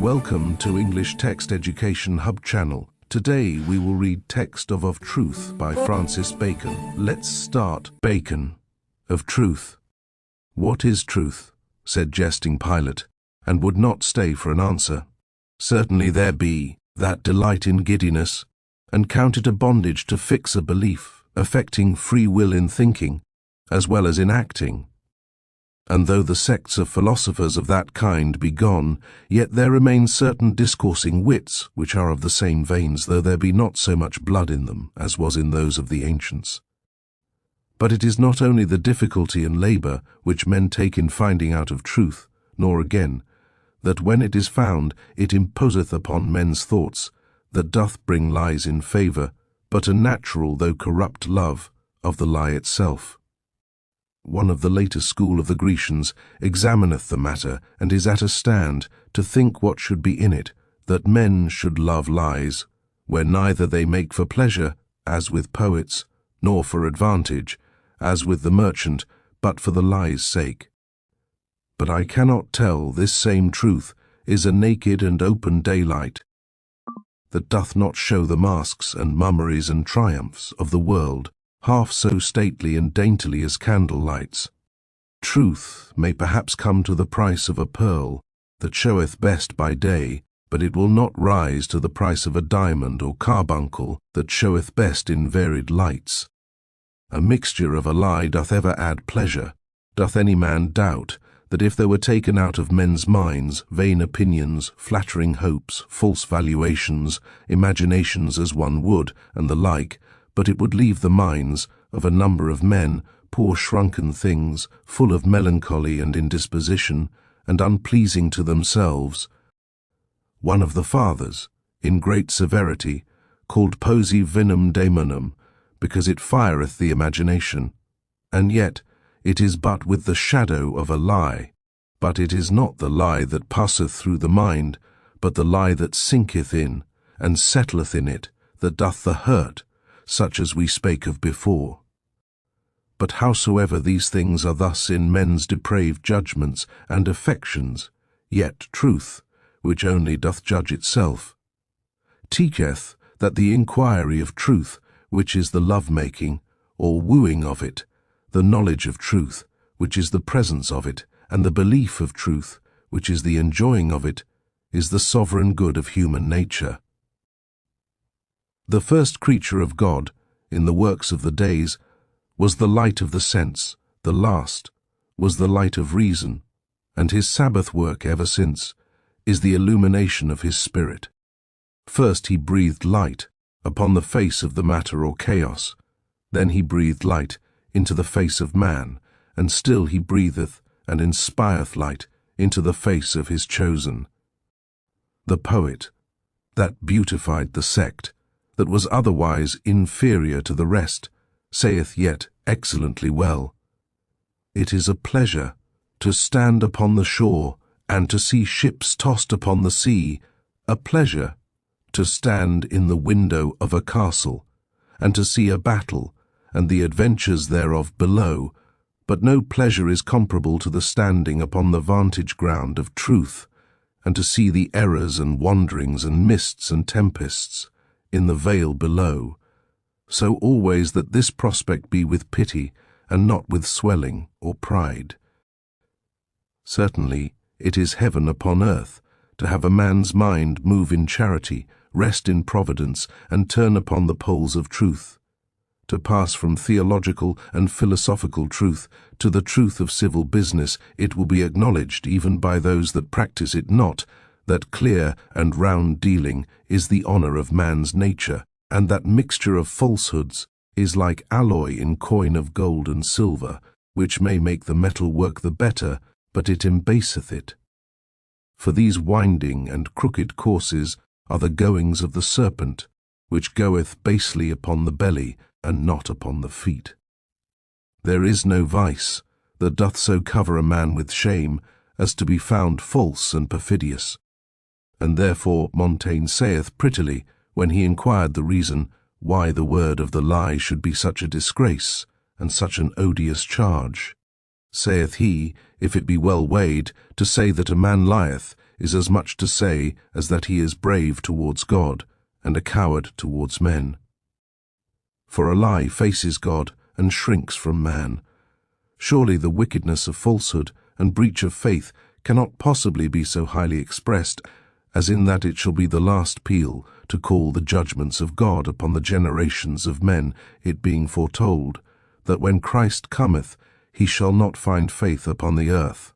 Welcome to English Text Education Hub channel. Today we will read Text of Truth by Francis Bacon. Let's start. Bacon. Of truth. What is truth? Said jesting Pilate, and would not stay for an answer. Certainly there be that delight in giddiness, and count it a bondage to fix a belief, affecting free will in thinking, as well as in acting. And though the sects of philosophers of that kind be gone, yet there remain certain discoursing wits, which are of the same veins, though there be not so much blood in them, as was in those of the ancients. But it is not only the difficulty and labour which men take in finding out of truth, nor again, that when it is found, it imposeth upon men's thoughts, that doth bring lies in favour, but a natural though corrupt love of the lie itself. One of the later school of the Grecians examineth the matter, and is at a stand to think what should be in it, that men should love lies, where neither they make for pleasure, as with poets, nor for advantage, as with the merchant, but for the lie's sake. But I cannot tell this same truth is a naked and open daylight, that doth not show the masks and mummeries and triumphs of the world, half so stately and daintily as candle lights. Truth may perhaps come to the price of a pearl, that showeth best by day, but it will not rise to the price of a diamond or carbuncle, that showeth best in varied lights. A mixture of a lie doth ever add pleasure. Doth any man doubt that if there were taken out of men's minds vain opinions, flattering hopes, false valuations, imaginations as one would, and the like, but it would leave the minds of a number of men poor shrunken things, full of melancholy and indisposition, and unpleasing to themselves? One of the fathers, in great severity, called poesy vinum daemonum, because it fireth the imagination, and yet it is but with the shadow of a lie. But it is not the lie that passeth through the mind, but the lie that sinketh in, and settleth in it, that doth the hurt, such as we spake of before. But howsoever these things are thus in men's depraved judgments and affections, yet truth, which only doth judge itself, teacheth that the inquiry of truth, which is the love-making, or wooing of it, the knowledge of truth, which is the presence of it, and the belief of truth, which is the enjoying of it, is the sovereign good of human nature. The first creature of God, in the works of the days, was the light of the sense, the last was the light of reason, and his Sabbath work ever since is the illumination of his spirit. First he breathed light upon the face of the matter or chaos, then he breathed light into the face of man, and still he breatheth and inspireth light into the face of his chosen. The poet, that beautified the sect, that was otherwise inferior to the rest, saith yet excellently well, "It is a pleasure to stand upon the shore, and to see ships tossed upon the sea, a pleasure to stand in the window of a castle, and to see a battle, and the adventures thereof below, but no pleasure is comparable to the standing upon the vantage ground of truth, and to see the errors and wanderings and mists and tempests in the vale below, so always that this prospect be with pity, and not with swelling or pride. Certainly it is heaven upon earth, to have a man's mind move in charity, rest in providence, and turn upon the poles of truth. To pass from theological and philosophical truth to the truth of civil business, it will be acknowledged even by those that practice it not, that clear and round dealing is the honour of man's nature, and that mixture of falsehoods is like alloy in coin of gold and silver, which may make the metal work the better, but it embaseth it. For these winding and crooked courses are the goings of the serpent, which goeth basely upon the belly, and not upon the feet. There is no vice that doth so cover a man with shame as to be found false and perfidious. And therefore Montaigne saith prettily, when he inquired the reason why the word of the lie should be such a disgrace and such an odious charge, saith he, if it be well weighed, to say that a man lieth is as much to say as that he is brave towards God and a coward towards men. For a lie faces God and shrinks from man. Surely the wickedness of falsehood and breach of faith cannot possibly be so highly expressed as in that it shall be the last peal to call the judgments of God upon the generations of men, it being foretold, that when Christ cometh, he shall not find faith upon the earth.